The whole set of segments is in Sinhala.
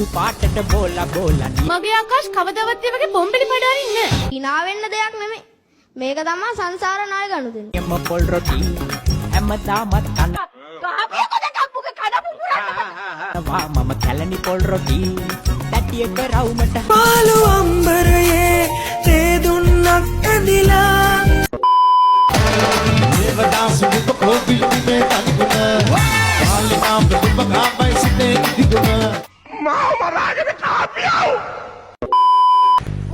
සුදු පාටට බෝලා බෝලා මගේ ආකාශ කවදාවත් ඒ වගේ බොම්බෙලි පඩාවේ ඉන්නේ. hina වෙන්න දෙයක් නෙමෙයි. මේක තමයි සංසාර ණය ගනුදෙනු. එම පොල් රොටි හැමදාමත් කන වා මම කැලණි පොල් රොටි තැටියක රවුමට පාළු අම්බරයේ තේ දුන්නක් ඇඳිලා දේවදා සුනිත කෝපිලි මේ තනිගුණ ආලිමා ප්‍රතිපගාමයි සිටේ දිගුණ මාව මරාගෙන කාපියෝ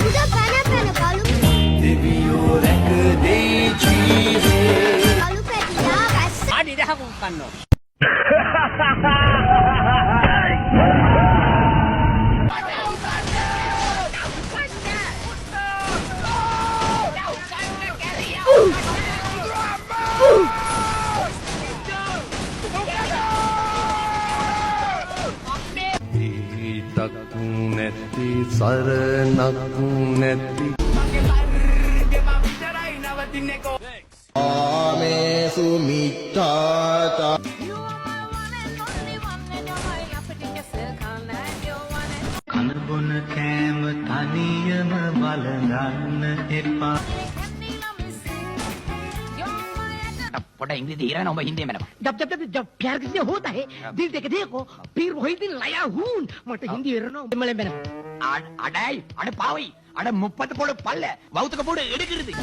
උඩ පැන බලු දෙවියෝ රැක දෙයි ජීවේ බලු පැටියා වැස්ස. ආඩි දහකුම් කන්නෝ ඊටක් නැති සරණක් නැති ආමේසු මිත්තාතා කන බොන කෑම තනියම බලන්න එපා පොඩ ඉංග්‍රීසි ඉරන ඔබ හින්දි එමෙනවා जब प्यार किसी होता है दिल देके देखो फिर वही दिन लाया हूं मत हिंदी वेरनो मले मेना අඩයි අඩ පාවයි අඩ 30 පොඩ පල්ල වෞතක පොඩ එඩ කිරිදි